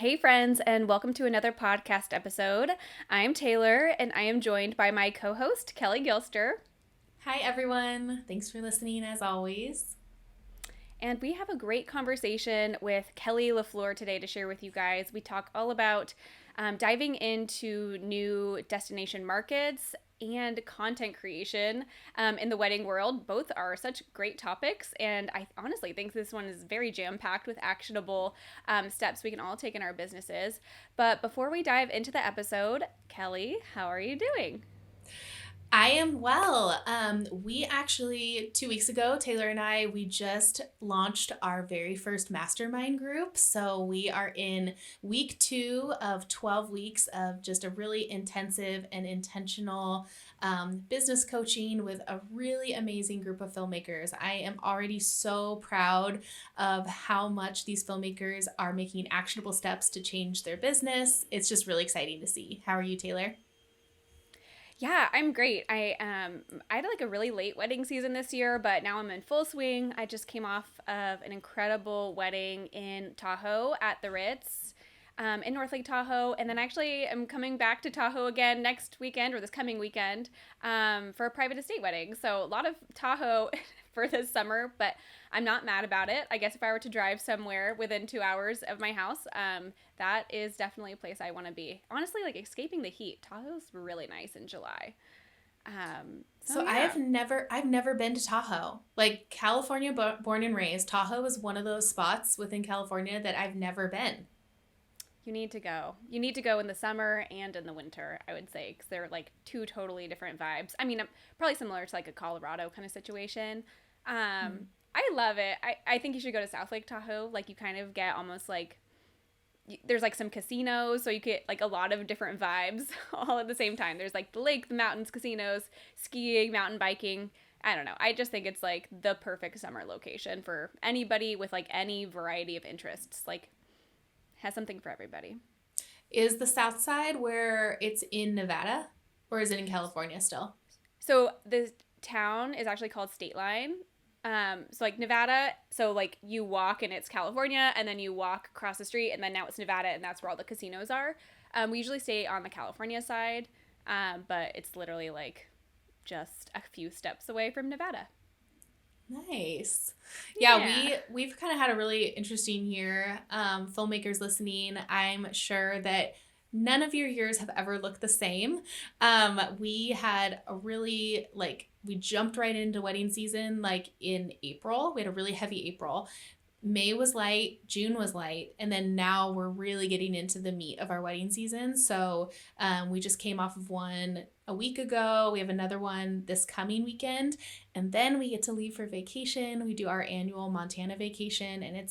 Hey, friends, and welcome to another podcast episode. I'm Taylor, and I am joined by my co host, Kelly Gilster. Hi, everyone. Thanks for listening as always. And we have a great conversation with Kelly LaFleur today to share with you guys. We talk all about diving into new destination markets and content creation in the wedding world. Both are such great topics, and I honestly think this one is very jam packed with actionable steps we can all take in our businesses. But before we dive into the episode, Kelly, how are you doing? I am well. We actually, 2 weeks ago, Taylor and we just launched our very first mastermind group. So we are in week 2 of 12 weeks of just a really intensive and intentional business coaching with a really amazing group of filmmakers. I am already so proud of how much these filmmakers are making actionable steps to change their business. It's just really exciting to see. How are you, Taylor? Yeah, I'm great. I had like a really late wedding season this year, but now I'm in full swing. I just came off of an incredible wedding in Tahoe at the Ritz. In North Lake Tahoe, and then actually I'm coming back to Tahoe again next weekend or this coming weekend for a private estate wedding. So a lot of Tahoe for this summer, but I'm not mad about it. I guess if I were to drive somewhere within 2 hours of my house, that is definitely a place I want to be. Honestly, like escaping the heat. Tahoe's really nice in July. So So yeah, I've never been to Tahoe. Like California, born and raised. Tahoe is one of those spots within California that I've never been. you need to go. You need to go in the summer and in the winter, I would say, because they're like two totally different vibes. I mean, probably similar to like a Colorado kind of situation. I love it. I think you should go to South Lake Tahoe. Like you kind of get almost like there's like some casinos, so you get like a lot of different vibes all at the same time. There's like the lake, the mountains, casinos, skiing, mountain biking. I don't know. I just think it's like the perfect summer location for anybody with like any variety of interests. Like has something for everybody. Is the South Side where it's in Nevada, or is it in California still? So the town is actually called State Line. So like Nevada, so like you walk and it's California, and then you walk across the street, and then now it's Nevada, and that's where all the casinos are. We usually stay on the California side, but it's literally like just a few steps away from Nevada. Nice. Yeah, Yeah. we've kind of had a really interesting year. Filmmakers listening, I'm sure that none of your years have ever looked the same. We had a really we jumped right into wedding season like in April. We had a really heavy April. May was light, June was light, and then now we're really getting into the meat of our wedding season. So we just came off of one a week ago. We have another one this coming weekend, and then we get to leave for vacation. We do our annual Montana vacation, and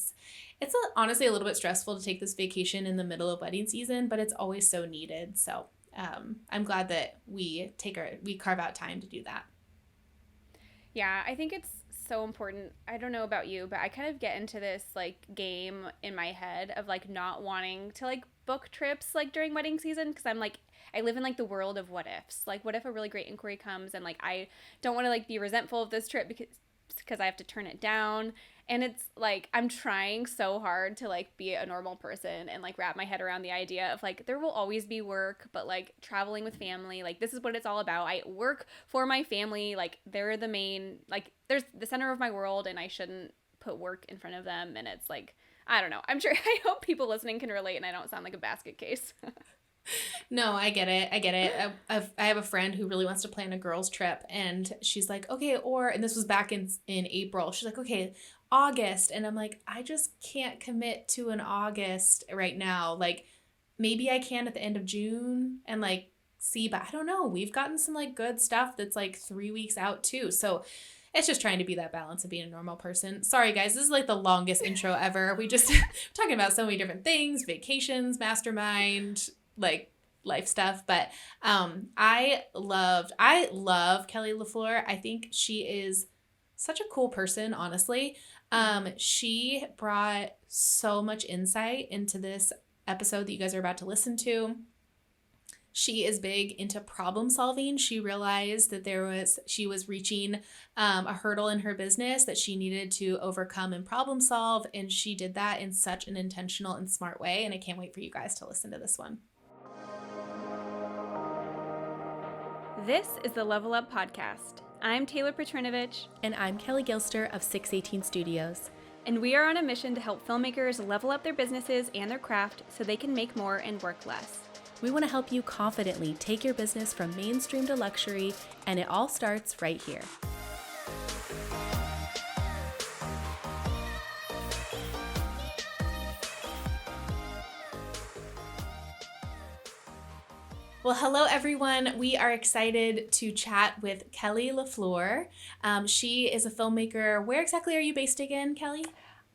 honestly a little bit stressful to take this vacation in the middle of wedding season, but it's always so needed. So I'm glad that we carve out time to do that. Yeah, I think it's so important. I don't know about you, but I kind of get into this like game in my head of like not wanting to like book trips like during wedding season because I'm like I live in like the world of what ifs. Like what if a really great inquiry comes and like I don't want to like be resentful of this trip because I have to turn it down. And it's like I'm trying so hard to like be a normal person and like wrap my head around the idea of like there will always be work, but like traveling with family, like this is what it's all about. I work for my family, like they're the main, like there's the center of my world, and I shouldn't put work in front of them. And it's like I don't know. I'm sure I hope people listening can relate and I don't sound like a basket case. No, I get it. I get it. I have a friend who really wants to plan a girls' trip, and she's like, okay, and this was back in April. She's like, okay, August, and I'm like, I just can't commit to an August right now. Like, maybe I can at the end of June and like see, but I don't know. We've gotten some like good stuff that's like 3 weeks out too. So it's just trying to be that balance of being a normal person. Sorry, guys, this is like the longest intro ever. We just talking about so many different things, vacations, mastermind, like life stuff. But I love Kelly LaFleur. I think she is such a cool person, honestly. She brought so much insight into this episode that you guys are about to listen to. She is big into problem solving. She realized that she was reaching a hurdle in her business that she needed to overcome and problem solve. And she did that in such an intentional and smart way. And I can't wait for you guys to listen to this one. This is the Level Up Podcast. I'm Taylor Petrinovich. And I'm Kelly Gilster of 618 Studios. And we are on a mission to help filmmakers level up their businesses and their craft so they can make more and work less. We want to help you confidently take your business from mainstream to luxury, and it all starts right here. Well, hello, everyone. We are excited to chat with Kelly LaFleur. She is a filmmaker. Where exactly are you based again, Kelly?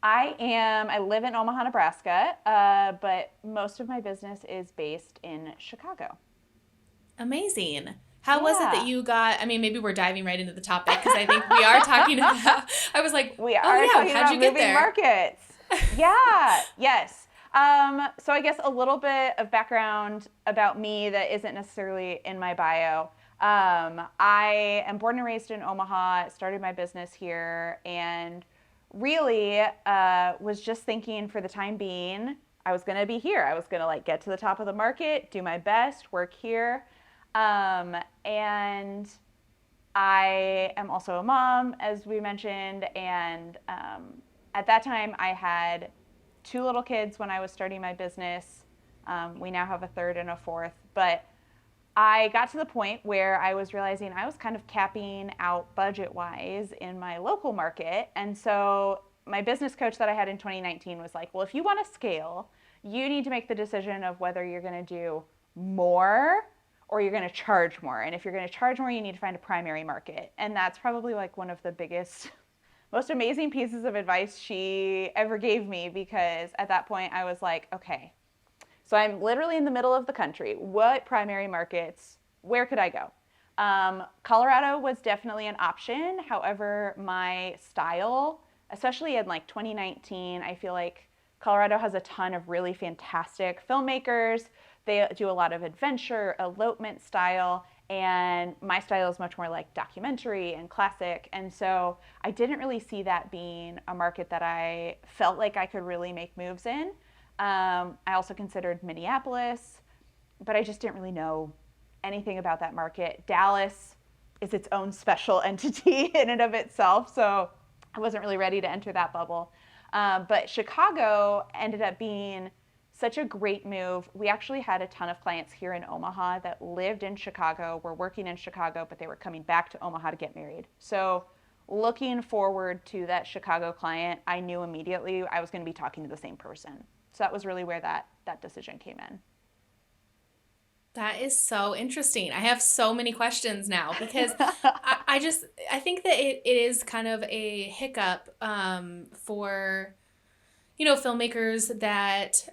I live in Omaha, Nebraska, but most of my business is based in Chicago. Amazing. How was it that you got, maybe we're diving right into the topic because I think we are talking about, I was like, we are talking how'd about you get moving there? Markets. Yeah, yes. So I guess a little bit of background about me that isn't necessarily in my bio. I am born and raised in Omaha, started my business here, and really was just thinking for the time being, I was going to be here. I was going to get to the top of the market, do my best, work here. And I am also a mom, as we mentioned. And at that time, I had 2 little kids when I was starting my business. We now have a third and a fourth. But I got to the point where I was realizing I was kind of capping out budget-wise in my local market. And so my business coach that I had in 2019 was like, well, if you want to scale, you need to make the decision of whether you're going to do more or you're going to charge more. And if you're going to charge more, you need to find a primary market. And that's probably one of the biggest, most amazing pieces of advice she ever gave me, because at that point I was like, okay, so I'm literally in the middle of the country. What primary markets, where could I go? Colorado was definitely an option. However, my style, especially in 2019, I feel like Colorado has a ton of really fantastic filmmakers. They do a lot of adventure, elopement style, and my style is much more like documentary and classic. And so I didn't really see that being a market that I felt like I could really make moves in. I also considered Minneapolis, but I just didn't really know anything about that market. Dallas is its own special entity in and of itself, so I wasn't really ready to enter that bubble. But Chicago ended up being such a great move. We actually had a ton of clients here in Omaha that lived in Chicago, were working in Chicago, but they were coming back to Omaha to get married. So looking forward to that Chicago client, I knew immediately I was going to be talking to the same person. So that was really where that decision came in. That is so interesting. I have so many questions now because I think that it is kind of a hiccup for, filmmakers that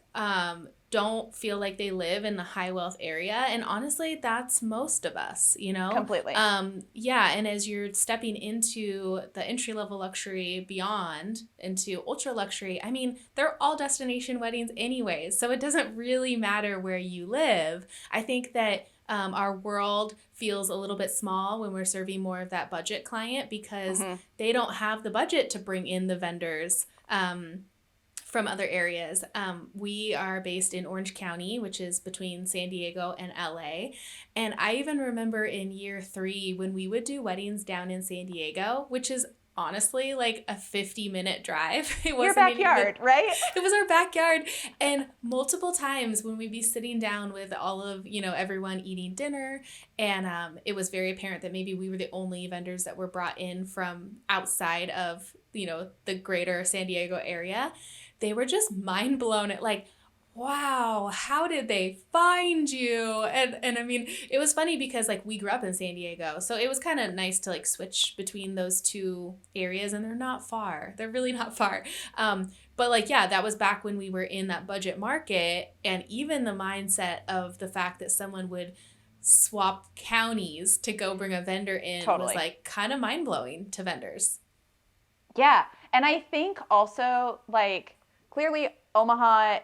don't feel like they live in the high wealth area. And honestly, that's most of us, Completely. Yeah. And as you're stepping into the entry level luxury beyond into ultra luxury, they're all destination weddings anyways. So it doesn't really matter where you live. I think that our world feels a little bit small when we're serving more of that budget client because they don't have the budget to bring in the vendors from other areas. We are based in Orange County, which is between San Diego and LA. And I even remember in year 3 when we would do weddings down in San Diego, which is honestly like a 50-minute drive. It wasn't your backyard, right? It was our backyard. And multiple times when we'd be sitting down with all of, everyone eating dinner, and it was very apparent that maybe we were the only vendors that were brought in from outside of, the greater San Diego area. They were just mind blown at wow, how did they find you? And it was funny because we grew up in San Diego. So it was kind of nice to switch between those two areas, and they're not far. They're really not far. But that was back when we were in that budget market, and even the mindset of the fact that someone would swap counties to go bring a vendor in was kind of mind blowing to vendors. Yeah. And I think also clearly Omaha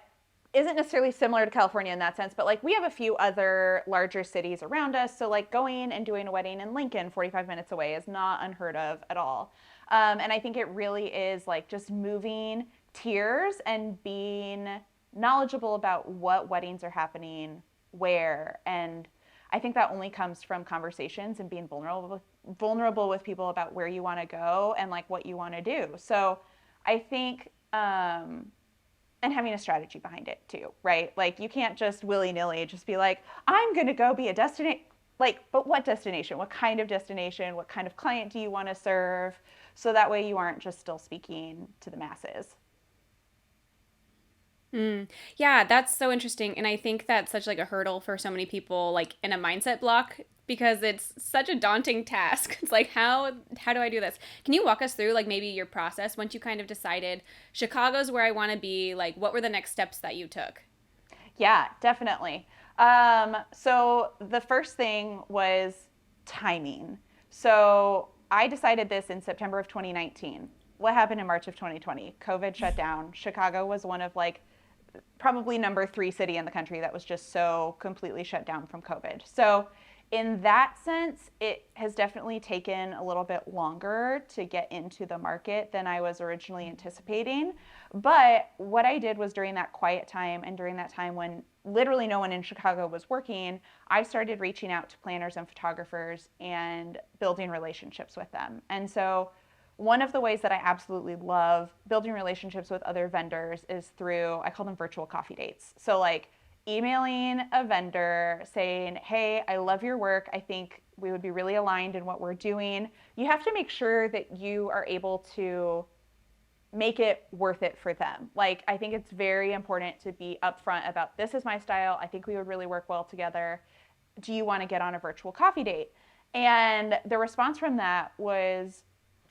isn't necessarily similar to California in that sense, but like we have a few other larger cities around us. So like going and doing a wedding in Lincoln, 45 minutes away, is not unheard of at all. And I think it really is like just moving tiers and being knowledgeable about what weddings are happening where. And I think that only comes from conversations and being vulnerable with people about where you want to go and like what you want to do. So I think and having a strategy behind it too, right? Like you can't just willy-nilly just be like, I'm going to go be a destination. Like, but what destination? What kind of destination? What kind of client do you want to serve? So that way you aren't just still speaking to the masses. Yeah, that's so interesting. And I think that's such like a hurdle for so many people like in a mindset block because it's such a daunting task. It's like how do I do this? Can you walk us through like maybe your process once you kind of decided Chicago's where I want to be, like what were the next steps that you took? Yeah, definitely. So the first thing was timing. So I decided this in September of 2019. What happened in March of 2020? COVID shut down. Chicago was one of like probably number 3 city in the country that was just so completely shut down from COVID. So in that sense, it has definitely taken a little bit longer to get into the market than I was originally anticipating. But what I did was during that quiet time and during that time when literally no one in Chicago was working, I started reaching out to planners and photographers and building relationships with them. And so one of the ways that I absolutely love building relationships with other vendors is through, I call them virtual coffee dates. So, like emailing a vendor saying, hey, I love your work. I think we would be really aligned in what we're doing. You have to make sure that you are able to make it worth it for them. Like, I think it's very important to be upfront about this is my style. I think we would really work well together. Do you want to get on a virtual coffee date? And the response from that was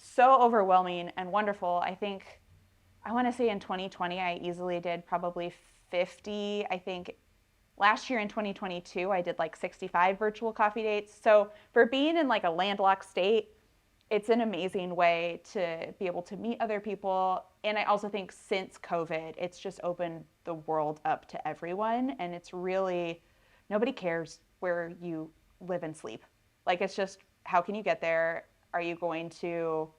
so overwhelming and wonderful. I think I want to say in 2020 I easily did probably 50. I think last year in 2022 I did like 65 virtual coffee dates. So for being in like a landlocked state, it's an amazing way to be able to meet other people. And I also think since COVID, it's just opened the world up to everyone. And it's really, nobody cares where you live and sleep. Like, it's just, how can you get there? Are you going to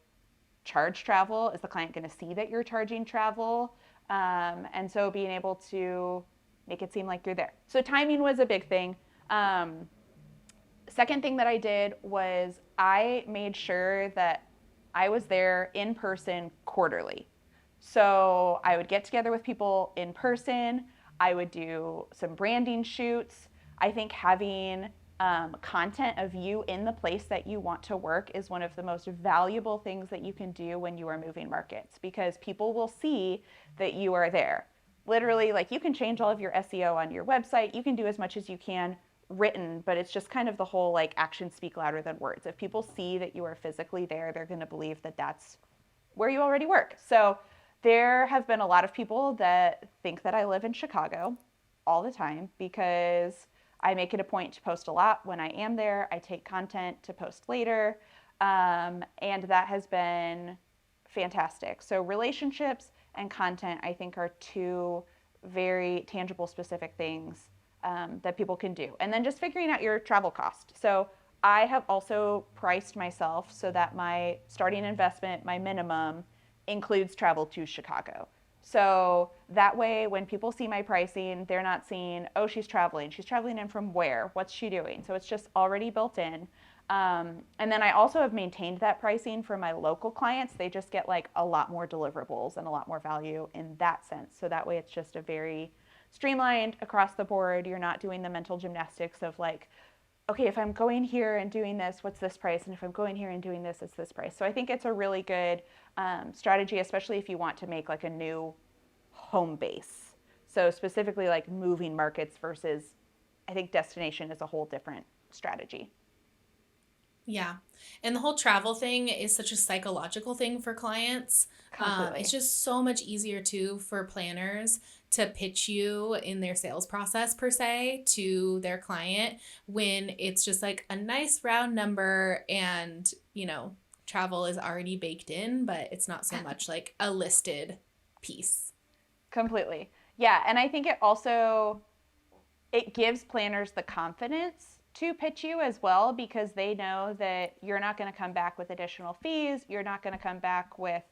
charge travel? Is the client going to see that you're charging travel? And so being able to make it seem like you're there. So timing was a big thing. Second thing that I did was I made sure that I was there in person quarterly. So I would get together with people in person. I would do some branding shoots. I think having content of you in the place that you want to work is one of the most valuable things that you can do when you are moving markets, because people will see that you are there. Literally, like, you can change all of your SEO on your website. You can do as much as you can written, but it's just kind of the whole like actions speak louder than words. If people see that you are physically there, they're going to believe that that's where you already work. So there have been a lot of people that think that I live in Chicago all the time because I make it a point to post a lot when I am there. I take content to post later, and that has been fantastic. So relationships and content, I think, are two very tangible, specific things that people can do. And then just figuring out your travel cost. So I have also priced myself so that my starting investment, my minimum, includes travel to Chicago. So that way, when people see my pricing, they're not seeing, oh, she's traveling. She's traveling in from where? What's she doing? So it's just already built in. And then I also have maintained that pricing for my local clients. They just get like a lot more deliverables and a lot more value in that sense. So that way it's just a very streamlined across the board. You're not doing the mental gymnastics of like, okay, if I'm going here and doing this, what's this price? And if I'm going here and doing this, it's this price. So I think it's a really good strategy, especially if you want to make like a new home base. So specifically like moving markets versus, I think destination is a whole different strategy. Yeah. And the whole travel thing is such a psychological thing for clients. Completely. It's just so much easier too for planners to pitch you in their sales process per se to their client when it's just like a nice round number and, you know, travel is already baked in, but it's not so much like a listed piece. Completely. Yeah, and I think it gives planners the confidence to pitch you as well, because they know that you're not going to come back with additional fees, you're not going to come back with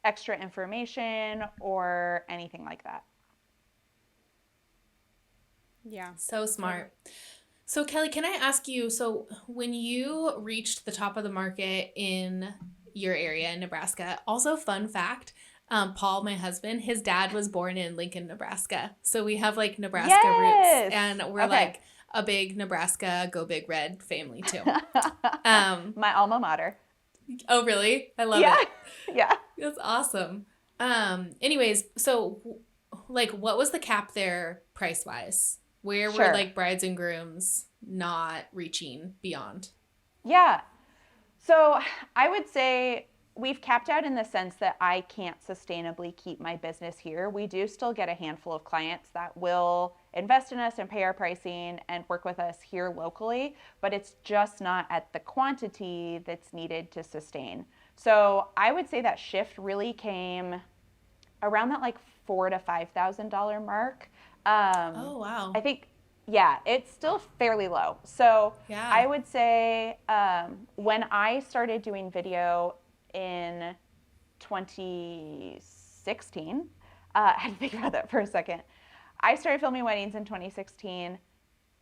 extra information or anything like that. Yeah. So smart. So Kelly, can I ask you, so when you reached the top of the market in your area in Nebraska, also fun fact, Paul, my husband, his dad was born in Lincoln, Nebraska. So we have like Nebraska roots, Yes. and we're Okay. like a big Nebraska Go Big Red family too. My alma mater. Oh, really? I love Yeah. it. Yeah. That's awesome. Anyways, so like what was the cap there price wise? Where were Sure. like brides and grooms not reaching beyond? Yeah. So I would say we've capped out in the sense that I can't sustainably keep my business here. We do still get a handful of clients that will invest in us and pay our pricing and work with us here locally, but it's just not at the quantity that's needed to sustain. So I would say that shift really came around that like $4,000 to $5,000 mark. Oh, wow. I think, yeah, it's still fairly low. So Yeah. I would say when I started doing video in 2016, I had to think about that for a second. I started filming weddings in 2016.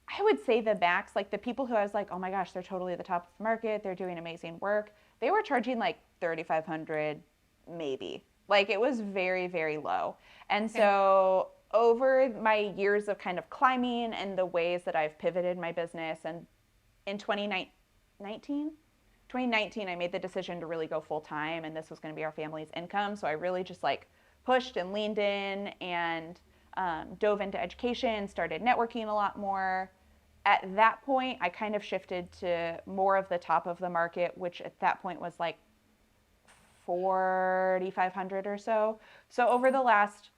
I would say the max, like the people who I was like, oh my gosh, they're totally at the top of the market, they're doing amazing work, they were charging like 3,500 maybe. Like it was very, very low. And Okay. so over my years of kind of climbing and the ways that I've pivoted my business, and in 2019, I made the decision to really go full time, and this was going to be our family's income. So I really just like pushed and leaned in and dove into education, started networking a lot more. At that point, I kind of shifted to more of the top of the market, which at that point was like 4,500 or so. So over the last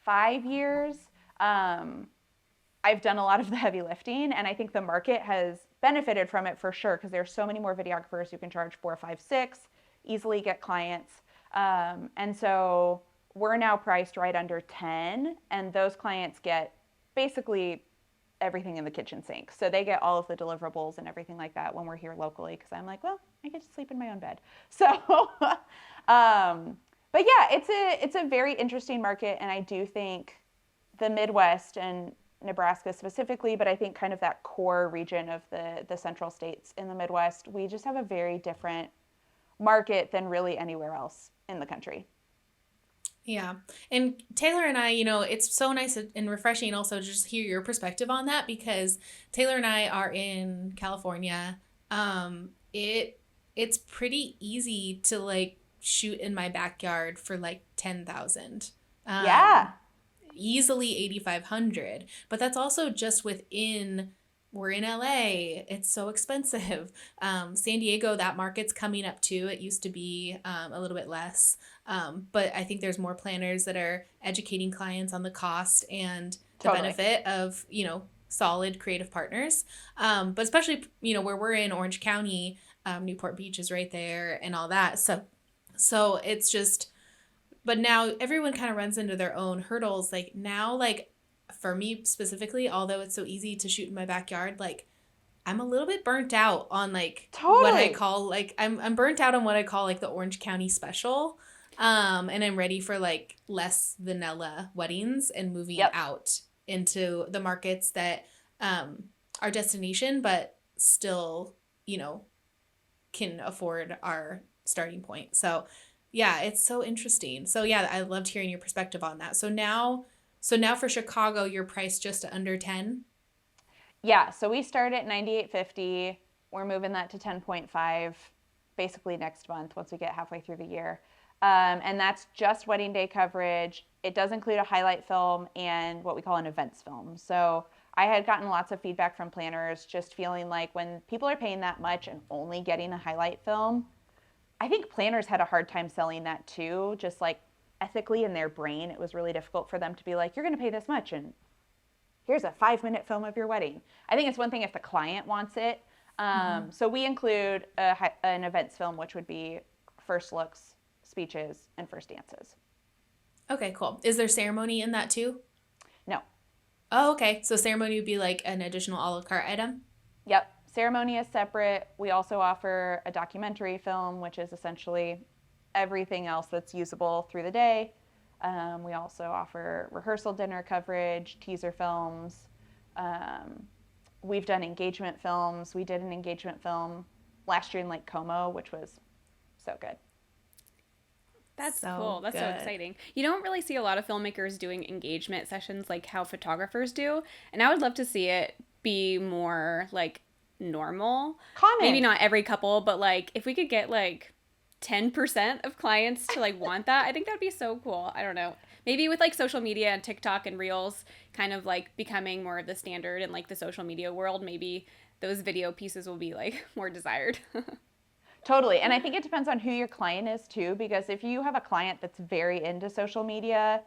5 years, I've done a lot of the heavy lifting, and I think the market has benefited from it for sure, because there's so many more videographers who can charge 4, 5, 6, easily get clients. And so we're now priced right under 10, and those clients get basically everything in the kitchen sink. So they get all of the deliverables and everything like that when we're here locally, because I'm like, well, I get to sleep in my own bed. So, but yeah, it's a very interesting market, and I do think the Midwest and Nebraska specifically, but I think kind of that core region of the central states in the Midwest, we just have a very different market than really anywhere else in the country. Yeah. And Taylor and I, it's so nice and refreshing also to just hear your perspective on that, because Taylor and I are in California. It's pretty easy to like shoot in my backyard for like 10,000. Yeah. Easily 8,500, but that's also just we're in LA. It's so expensive. San Diego, that market's coming up too. It used to be a little bit less. But I think there's more planners that are educating clients on the cost and the Totally. benefit of, solid creative partners. But especially, where we're in Orange County, Newport Beach is right there and all that. So it's just, but now everyone kind of runs into their own hurdles. Like now, like for me specifically, although it's so easy to shoot in my backyard, like I'm a little bit burnt out on like what I Totally. call like I'm burnt out on what I call like the Orange County special. And I'm ready for like less vanilla weddings and moving Yep. out into the markets that are destination, but still, can afford our starting point. So yeah, it's so interesting. So yeah, I loved hearing your perspective on that. So now for Chicago, you're priced just under 10. Yeah, so we start at 98.50. We're moving that to 10.5 basically next month once we get halfway through the year. And that's just wedding day coverage. It does include a highlight film and what we call an events film. So I had gotten lots of feedback from planners just feeling like when people are paying that much and only getting a highlight film, I think planners had a hard time selling that too, just like ethically in their brain. It was really difficult for them to be like, you're going to pay this much and here's a 5-minute film of your wedding. I think it's one thing if the client wants it. So we include an events film, which would be first looks, speeches, and first dances. Okay, cool. Is there ceremony in that too? Oh, okay. So ceremony would be like an additional a la carte item? Yep. Ceremony is separate. We also offer a documentary film, which is essentially everything else that's usable through the day. We also offer rehearsal dinner coverage, teaser films. Um, we've done engagement films. We did an engagement film last year in Lake Como, which was so good. That's cool. So That's so good. exciting. You don't really see a lot of filmmakers doing engagement sessions like how photographers do. And I would love to see it be more like normal. Maybe Common. not every couple, but like if we could get like 10% of clients to like want that, I think that'd be so cool. I don't know. Maybe with like social media and TikTok and Reels kind of like becoming more of the standard in like the social media world, maybe those video pieces will be like more desired. Totally. And I think it depends on who your client is too, because if you have a client that's very into social media,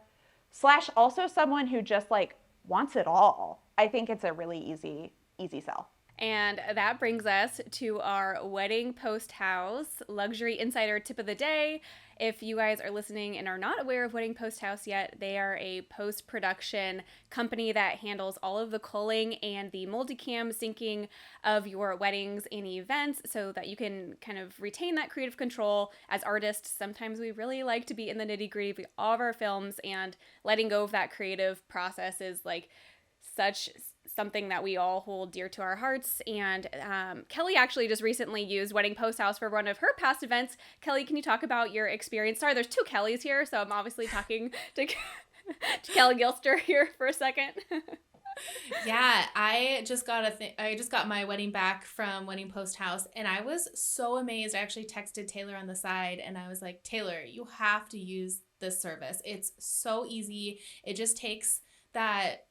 slash also someone who just like wants it all, I think it's a really easy sell. And that brings us to our wedding post house luxury insider tip of the day. If you guys are listening and are not aware of Wedding Post House yet, they are a post production company that handles all of the culling and the multicam syncing of your weddings and events so that you can kind of retain that creative control. As artists, sometimes we really like to be in the nitty gritty of all of our films, and letting go of that creative process is like such something that we all hold dear to our hearts. And Kelley actually just recently used Wedding Post House for one of her past events. Kelley, can you talk about your experience? Sorry, there's two Kelleys here, so I'm obviously talking to, to Kelley Gilster here for a second. Yeah, I just got my wedding back from Wedding Post House, and I was so amazed. I actually texted Taylor on the side, and I was like, Taylor, you have to use this service. It's so easy. It just takes that,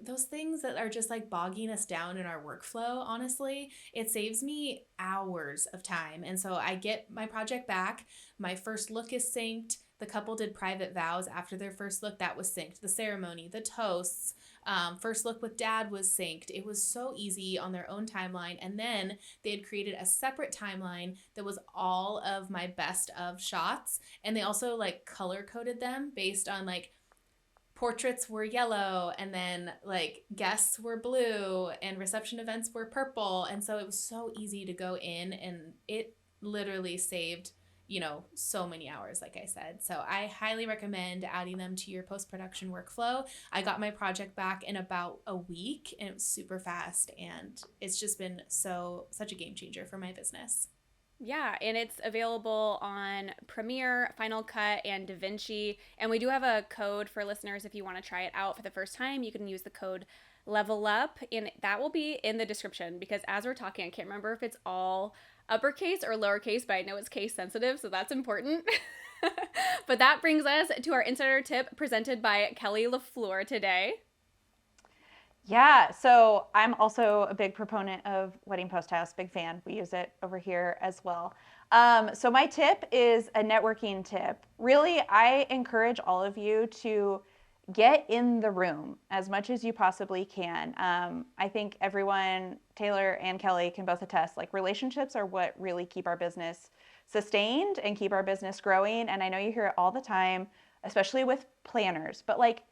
those things that are just like bogging us down in our workflow, honestly, it saves me hours of time. And so I get my project back. My first look is synced. The couple did private vows after their first look. That was synced. The ceremony, the toasts, first look with dad was synced. It was so easy on their own timeline. And then they had created a separate timeline that was all of my best of shots. And they also like color coded them based on like portraits were yellow, and then like guests were blue, and reception events were purple. And so it was so easy to go in, and it literally saved so many hours, like I said. So I highly recommend adding them to your post-production workflow. I got my project back in about a week, and it was super fast, and it's just been such a game changer for my business. Yeah, and it's available on Premiere, Final Cut, and DaVinci. And we do have a code for listeners if you want to try it out for the first time. You can use the code Level Up, and that will be in the description because as we're talking, I can't remember if it's all uppercase or lowercase, but I know it's case sensitive, so that's important. But that brings us to our insider tip presented by Kelly LaFleur today. Yeah, so I'm also a big proponent of Wedding Post House, big fan. We use it over here as well. So my tip is a networking tip. Really, I encourage all of you to get in the room as much as you possibly can. I think everyone, Taylor and Kelley, can both attest, like relationships are what really keep our business sustained and keep our business growing. And I know you hear it all the time, especially with planners, but like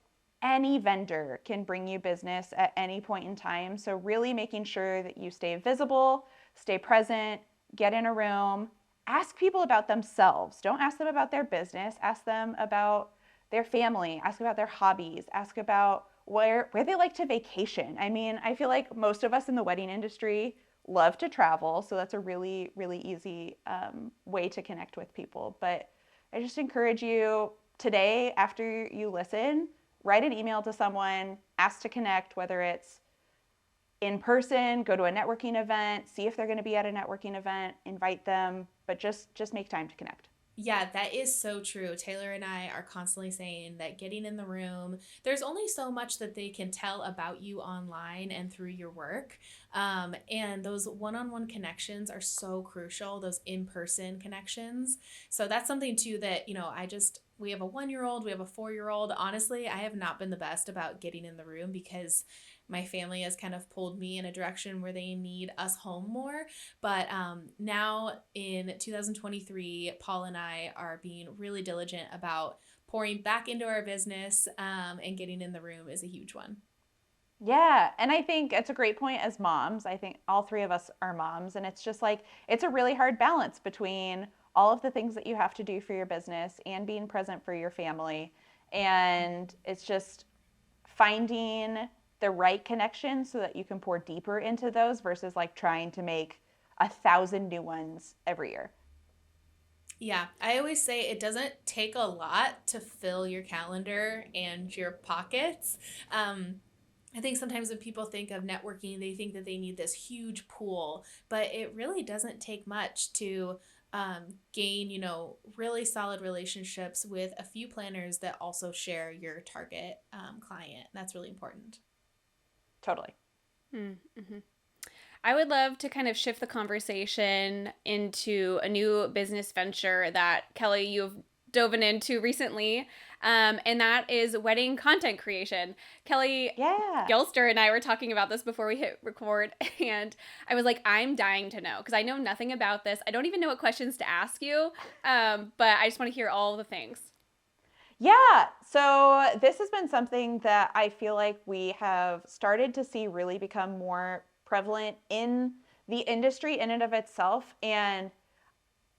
any vendor can bring you business at any point in time. So really making sure that you stay visible, stay present, get in a room, ask people about themselves. Don't ask them about their business. Ask them about their family. Ask about their hobbies. Ask about where they like to vacation. I mean, I feel like most of us in the wedding industry love to travel. So that's a really, really easy way to connect with people. But I just encourage you today, after you listen, write an email to someone, ask to connect, whether it's in person, go to a networking event, see if they're going to be at a networking event, invite them, but just make time to connect. Yeah, that is so true. Taylor and I are constantly saying that getting in the room, there's only so much that they can tell about you online and through your work. And those one-on-one connections are so crucial, those in-person connections. So that's something too that, we have a 1-year-old, we have a 4-year-old. Honestly, I have not been the best about getting in the room because my family has kind of pulled me in a direction where they need us home more. But now in 2023, Paul and I are being really diligent about pouring back into our business and getting in the room is a huge one. Yeah, and I think it's a great point as moms. I think all three of us are moms, and it's just like it's a really hard balance between all of the things that you have to do for your business and being present for your family. And it's just finding the right connection so that you can pour deeper into those versus like trying to make 1,000 new ones every year. Yeah, I always say it doesn't take a lot to fill your calendar and your pockets. I think sometimes when people think of networking, they think that they need this huge pool, but it really doesn't take much to gain, really solid relationships with a few planners that also share your target client. That's really important. Totally. Mm-hmm. I would love to kind of shift the conversation into a new business venture that Kelley, you've dove into recently, and that is wedding content creation. Kelley Yeah. Gilster and I were talking about this before we hit record, and I was like, I'm dying to know because I know nothing about this. I don't even know what questions to ask you, but I just want to hear all the things. Yeah, so this has been something that I feel like we have started to see really become more prevalent in the industry in and of itself. And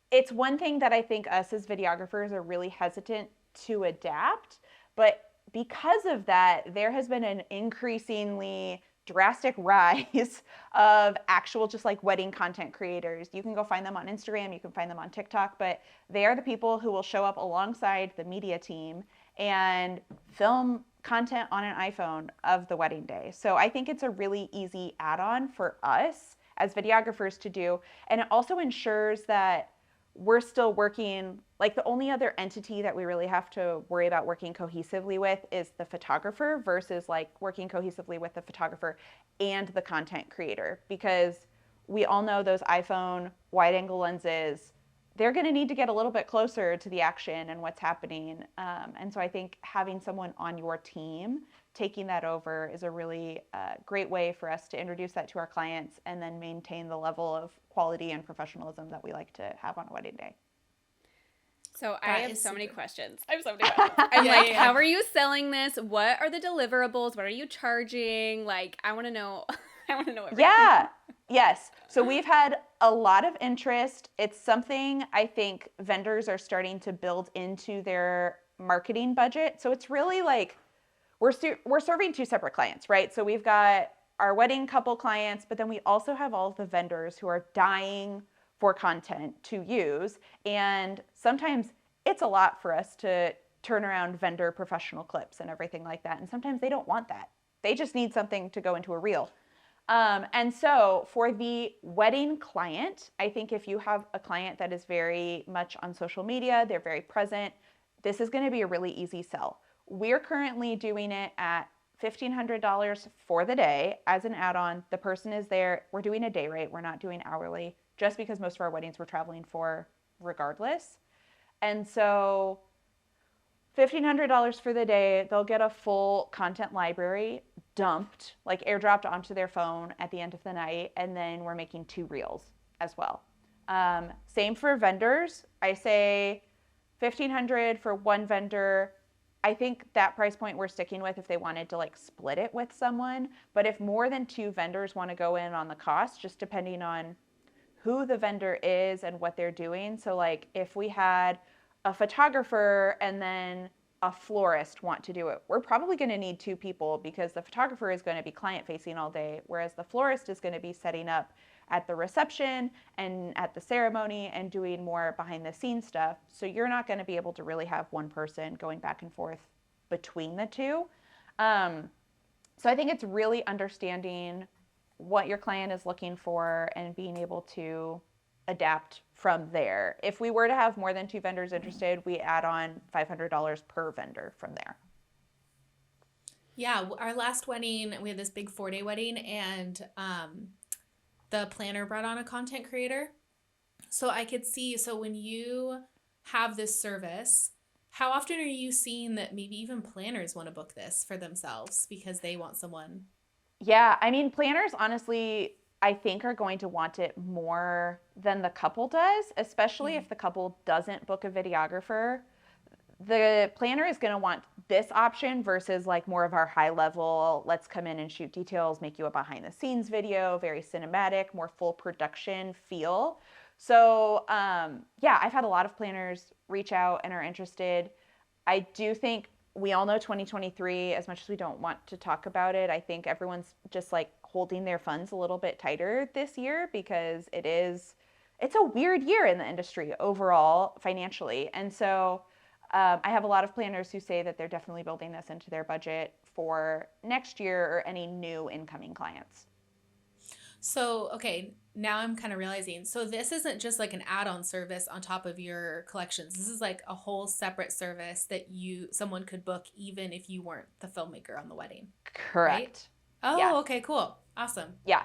it's one thing that I think us as videographers are really hesitant to adapt. But because of that, there has been an increasingly drastic rise of actual just like wedding content creators. You can go find them on Instagram, you can find them on TikTok, but they are the people who will show up alongside the media team and film content on an iPhone of the wedding day. So I think it's a really easy add-on for us as videographers to do. And it also ensures that we're still working, like the only other entity that we really have to worry about working cohesively with is the photographer versus like working cohesively with the photographer and the content creator, because we all know those iPhone wide angle lenses, they're going to need to get a little bit closer to the action and what's happening. And so I think having someone on your team taking that over is a really great way for us to introduce that to our clients and then maintain the level of quality and professionalism that we like to have on a wedding day. So I have so many questions. I'm like, how are you selling this? What are the deliverables? What are you charging? Like, I want to know. I want to know everything. Yeah. Yes. So we've had a lot of interest. It's something I think vendors are starting to build into their marketing budget. So it's really like we're serving two separate clients, right? So we've got our wedding couple clients, but then we also have all of the vendors who are dying for content to use. And sometimes it's a lot for us to turn around vendor professional clips and everything like that. And sometimes they don't want that. They just need something to go into a reel. And so for the wedding client, I think if you have a client that is very much on social media, they're very present, this is going to be a really easy sell. We're currently doing it at $1,500 for the day as an add-on. The person is there. We're doing a day rate. We're not doing hourly, just because most of our weddings we're traveling for regardless. And so $1,500 for the day. They'll get a full content library dumped, like airdropped onto their phone at the end of the night. And then we're making 2 reels as well. Same for vendors. I say $1,500 for one vendor. I think that price point we're sticking with if they wanted to like split it with someone. But if more than 2 vendors want to go in on the cost, just depending on who the vendor is and what they're doing. So like if we had a photographer and then a florist want to do it, we're probably going to need 2 people because the photographer is going to be client facing all day, whereas the florist is going to be setting up at the reception and at the ceremony and doing more behind the scenes stuff. So you're not going to be able to really have one person going back and forth between the 2. So I think it's really understanding what your client is looking for and being able to adapt from there. If we were to have more than 2 vendors interested, we add on $500 per vendor from there. Yeah, our last wedding, we had this big 4-day wedding, and the planner brought on a content creator. So I could see, so when you have this service, how often are you seeing that maybe even planners want to book this for themselves because they want someone? Yeah, I mean, planners honestly, I think are going to want it more than the couple does, especially if the couple doesn't book a videographer. the planner is going to want this option versus like more of our high level, let's come in and shoot details, make you a behind the scenes video, very cinematic, more full production feel. So yeah, I've had a lot of planners reach out and are interested. I do think we all know 2023, as much as we don't want to talk about it, I think everyone's just like holding their funds a little bit tighter this year because it's a weird year in the industry overall financially. And so I have a lot of planners who say that they're definitely building this into their budget for next year or any new incoming clients. So, okay, now I'm kind of realizing. So this isn't just like an add-on service on top of your collections. This is like a whole separate service that someone could book even if you weren't the filmmaker on the wedding. Correct. Right? Oh, Yeah. okay, cool. Awesome. Yeah.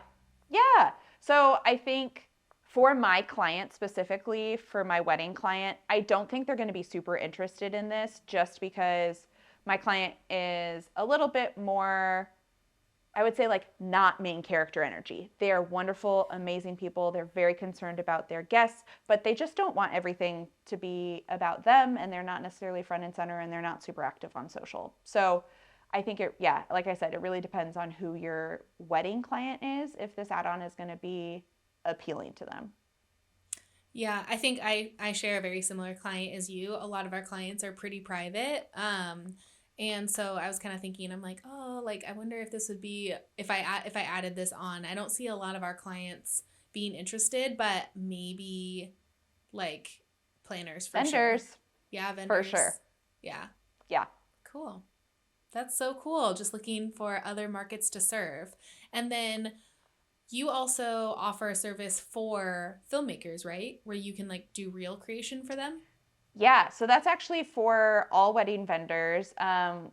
Yeah. So I think for my client specifically, for my wedding client, I don't think they're going to be super interested in this just because my client is a little bit more, I would say, like not main character energy. They are wonderful, amazing people. They're very concerned about their guests, but they just don't want everything to be about them, and they're not necessarily front and center, and they're not super active on social. So I think yeah, like I said, it really depends on who your wedding client is, if this add-on is going to be appealing to them. Yeah, I think I share a very similar client as you. A lot of our clients are pretty private. And so I was kind of thinking, I'm like, oh, like I wonder if this would be if I added this on. I don't see a lot of our clients being interested, but maybe like planners for Vendors. Sure. Yeah, vendors. For sure. Yeah. Yeah. Cool. That's so cool. Just looking for other markets to serve. And then you also offer a service for filmmakers, right? Where you can like do reel creation for them? Yeah, so that's actually for all wedding vendors.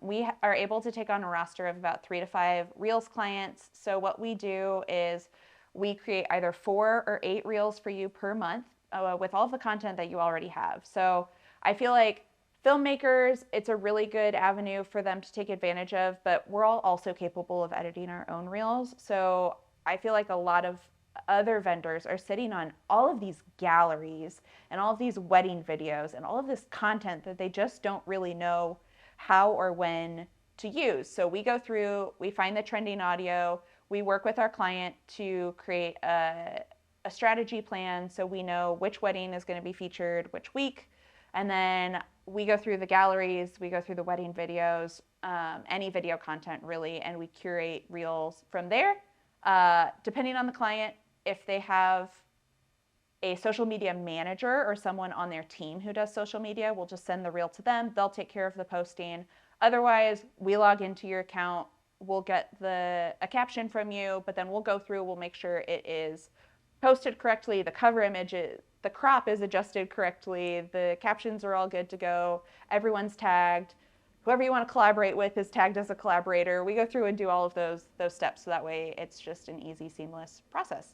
We are able to take on a roster of about 3 to 5 Reels clients. So what we do is we create either 4 or 8 Reels for you per month with all of the content that you already have. So I feel like filmmakers, it's a really good avenue for them to take advantage of, but we're all also capable of editing our own Reels. So I feel like a lot of other vendors are sitting on all of these galleries and all of these wedding videos and all of this content that they just don't really know how or when to use. So we go through, we find the trending audio, we work with our client to create a strategy plan so we know which wedding is going to be featured which week. And then we go through the galleries, we go through the wedding videos, any video content really, and we curate reels from there. Depending on the client, if they have a social media manager or someone on their team who does social media, we'll just send the reel to them. They'll take care of the posting. Otherwise, we log into your account, we'll get a caption from you, but then we'll go through, we'll make sure it is posted correctly, the cover image, the crop is adjusted correctly, the captions are all good to go, everyone's tagged. Whoever you want to collaborate with is tagged as a collaborator. We go through and do all of those steps so that way it's just an easy, seamless process.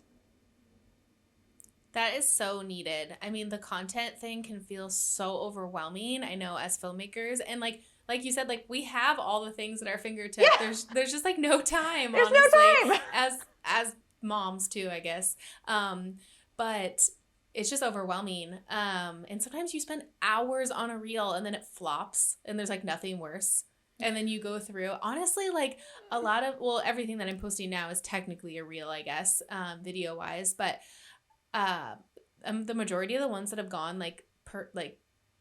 That is so needed. I mean, the content thing can feel so overwhelming, I know, as filmmakers. And like you said, like we have all the things at our fingertips. Yeah. There's just like no time, there's honestly. No time. As moms too, I guess. But it's just overwhelming. And sometimes you spend hours on a reel and then it flops and there's like nothing worse. And then you go through, honestly, like a lot of, well, everything that I'm posting now is technically a reel, I guess, video wise, but the majority of the ones that have gone like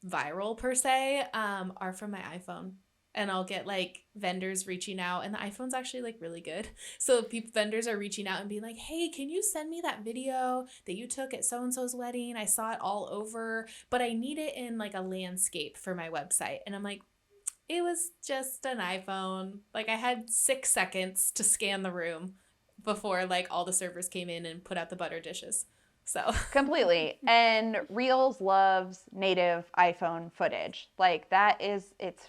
viral per se, are from my iPhone. And I'll get like vendors reaching out, and the iPhone's actually like really good. So vendors are reaching out and being like, hey, can you send me that video that you took at so-and-so's wedding? I saw it all over, but I need it in like a landscape for my website. And I'm like, it was just an iPhone. Like I had 6 seconds to scan the room before like all the servers came in and put out the butter dishes. So completely. And Reels loves native iPhone footage. Like that is its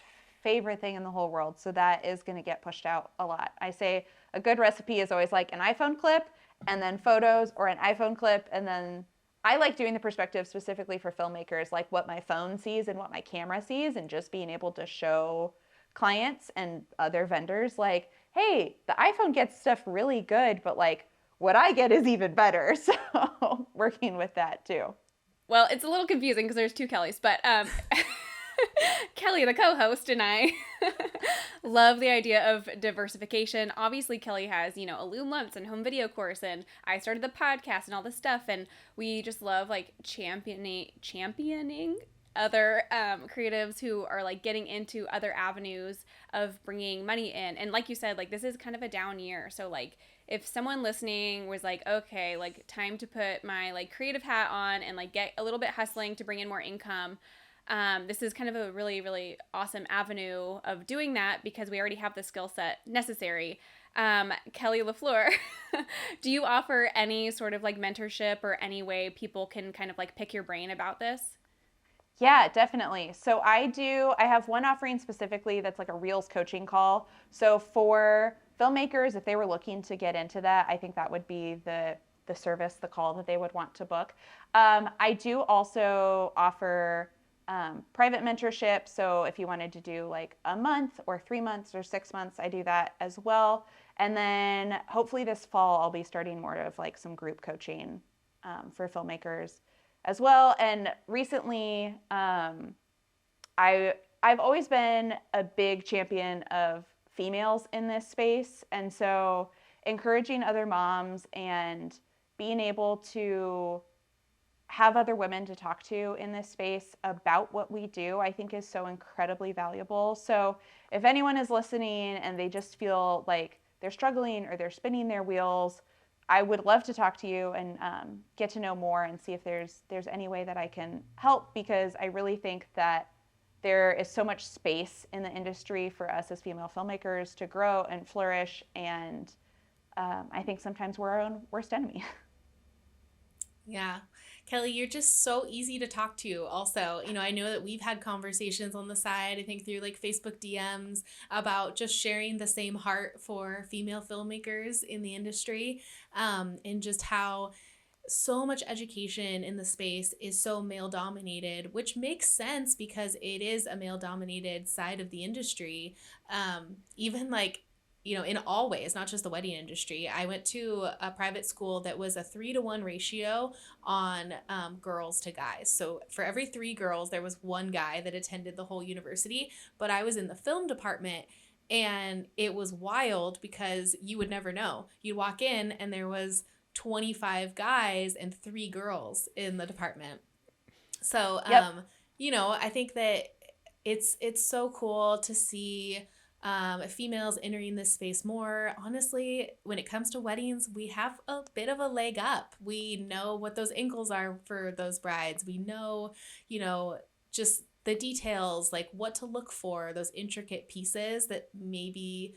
favorite thing in the whole world. So that is going to get pushed out a lot. I say a good recipe is always like an iPhone clip and then photos, or an iPhone clip. And then I like doing the perspective specifically for filmmakers, like what my phone sees and what my camera sees, and just being able to show clients and other vendors like, hey, the iPhone gets stuff really good, but like what I get is even better. So working with that too. Well, it's a little confusing because there's 2 Kellys, but Kelly, the co-host, and I love the idea of diversification. Obviously, Kelly has, a Loom Lumps and home video course, and I started the podcast and all this stuff, and we just love like championing other creatives who are like getting into other avenues of bringing money in. And like you said, like this is kind of a down year, so like if someone listening was like, okay, like time to put my like creative hat on and like get a little bit hustling to bring in more income, this is kind of a really, really awesome avenue of doing that because we already have the skill set necessary. Kelly LaFleur, do you offer any sort of like mentorship or any way people can kind of like pick your brain about this? Yeah, definitely. So I have one offering specifically that's like a Reels coaching call. So for filmmakers, if they were looking to get into that, I think that would be the service, the call that they would want to book. I do also offer private mentorship. So if you wanted to do like a month or 3 months or 6 months, I do that as well. And then hopefully this fall, I'll be starting more of like some group coaching for filmmakers as well. And recently, I've always been a big champion of females in this space. And so encouraging other moms and being able to have other women to talk to in this space about what we do, I think is so incredibly valuable. So if anyone is listening and they just feel like they're struggling or they're spinning their wheels, I would love to talk to you and get to know more and see if there's any way that I can help, because I really think that there is so much space in the industry for us as female filmmakers to grow and flourish, and I think sometimes we're our own worst enemy. Yeah. Kelley, you're just so easy to talk to also. I know that we've had conversations on the side, I think through like Facebook DMs, about just sharing the same heart for female filmmakers in the industry, and just how so much education in the space is so male dominated, which makes sense because it is a male dominated side of the industry. Even like, in all ways, not just the wedding industry. I went to a private school that was a 3-to-1 ratio on girls to guys. So for every 3 girls, there was 1 guy that attended the whole university. But I was in the film department, and it was wild because you would never know. You'd walk in and there was 25 guys and 3 girls in the department. So, Yep. I think that it's so cool to see females entering this space more. Honestly, when it comes to weddings, we have a bit of a leg up. We know what those ankles are for those brides. We know, just the details, like what to look for, those intricate pieces that maybe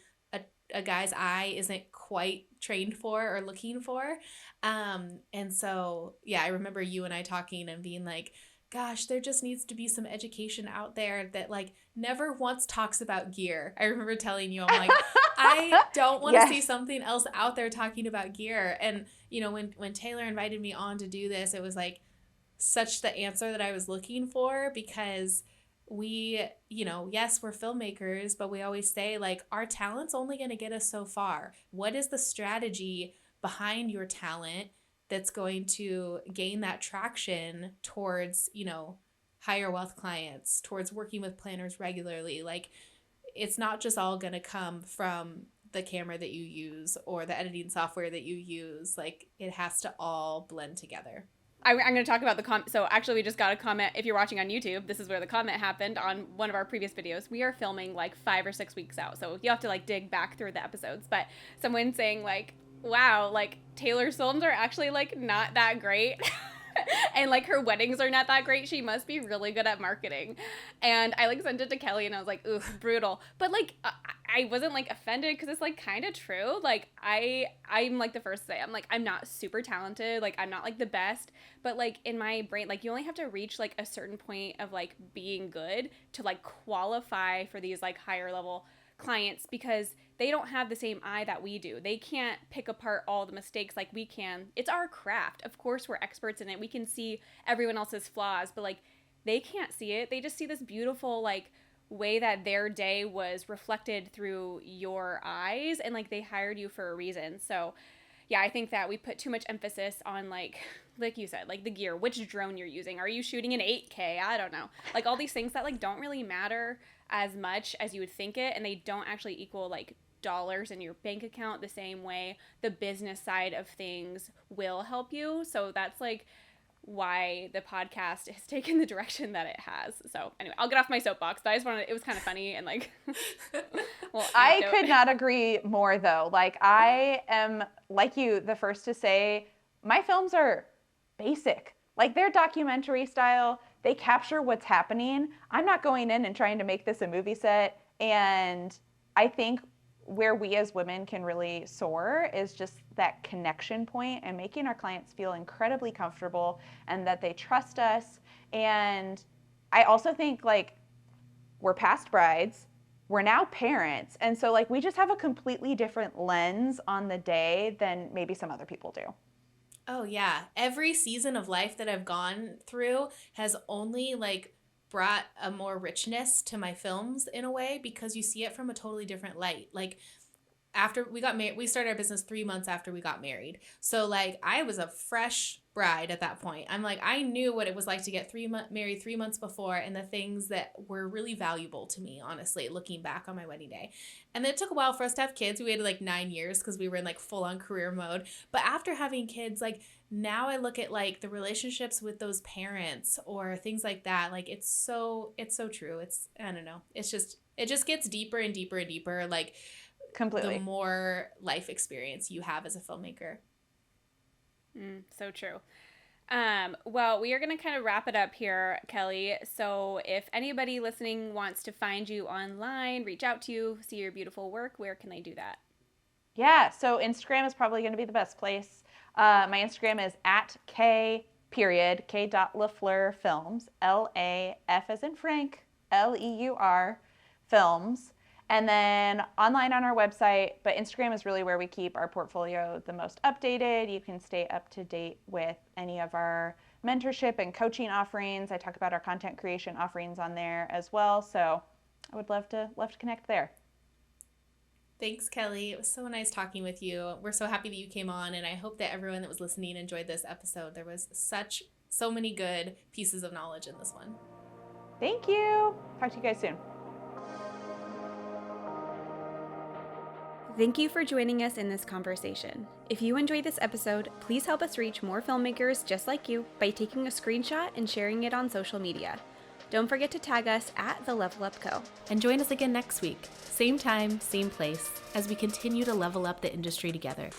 a guy's eye isn't quite trained for or looking for. And so, yeah, I remember you and I talking and being like, gosh, there just needs to be some education out there that like never once talks about gear. I remember telling you, I'm like, I don't want to see something else out there talking about gear. And, when Taylor invited me on to do this, it was like such the answer that I was looking for, because we, yes, we're filmmakers, but we always say like our talent's only going to get us so far. What is the strategy behind your talent that's going to gain that traction towards, higher wealth clients, towards working with planners regularly? Like, it's not just all going to come from the camera that you use or the editing software that you use. Like, it has to all blend together. I'm going to talk about the comment. So actually, we just got a comment. If you're watching on YouTube, this is where the comment happened on one of our previous videos. We are filming like 5 or 6 weeks out, so you have to like dig back through the episodes. But someone saying like, wow, like Taylor's films are actually like not that great. And like her weddings are not that great. She must be really good at marketing. And I like sent it to Kelly and I was like, ooh, brutal. But like I wasn't like offended because it's like kind of true. Like I'm like the first to say, I'm like, I'm not super talented. Like I'm not like the best, but like in my brain, like you only have to reach like a certain point of like being good to like qualify for these like higher level clients, because they don't have the same eye that we do. They can't pick apart all the mistakes like we can. It's our craft. Of course, we're experts in it. We can see everyone else's flaws, but like they can't see it. They just see this beautiful like way that their day was reflected through your eyes, and like they hired you for a reason. So yeah, I think that we put too much emphasis on like you said, like the gear, which drone you're using. Are you shooting in 8K? I don't know. Like all these things that like don't really matter as much as you would think it, and they don't actually equal like dollars in your bank account the same way the business side of things will help you. So that's like why the podcast has taken the direction that it has. So anyway, I'll get off my soapbox, but I just wanted, it was kind of funny and like, well, I could not agree more though. Like I am like you, the first to say my films are basic. Like they're documentary style. They capture what's happening. I'm not going in and trying to make this a movie set. And I think where we as women can really soar is just that connection point and making our clients feel incredibly comfortable and that they trust us. And I also think like we're past brides, we're now parents. And so like we just have a completely different lens on the day than maybe some other people do. Oh yeah. Every season of life that I've gone through has only like brought a more richness to my films in a way, because you see it from a totally different light. Like after we got married, we started our business 3 months after we got married. So like I was a fresh bride at that point. I'm like, I knew what it was like to get married 3 months before and the things that were really valuable to me, honestly, looking back on my wedding day. And then it took a while for us to have kids. We waited like 9 years because we were in like full on career mode. But after having kids, like now I look at like the relationships with those parents or things like that. Like it's so true. I don't know. It just gets deeper and deeper and deeper. Like completely. The more life experience you have as a filmmaker. So true. Well, we are going to kind of wrap it up here, Kelly. So if anybody listening wants to find you online, reach out to you, see your beautiful work, where can they do that? Yeah, so Instagram is probably going to be the best place. My Instagram is at K.LaFleur Films, L-A-F as in Frank, L-E-U-R Films. And then online on our website, but Instagram is really where we keep our portfolio the most updated. You can stay up to date with any of our mentorship and coaching offerings. I talk about our content creation offerings on there as well. So I would love to connect there. Thanks, Kelly. It was so nice talking with you. We're so happy that you came on, and I hope that everyone that was listening enjoyed this episode. There was so many good pieces of knowledge in this one. Thank you. Talk to you guys soon. Thank you for joining us in this conversation. If you enjoyed this episode, please help us reach more filmmakers just like you by taking a screenshot and sharing it on social media. Don't forget to tag us at The Level Up Co. And join us again next week, same time, same place, as we continue to level up the industry together.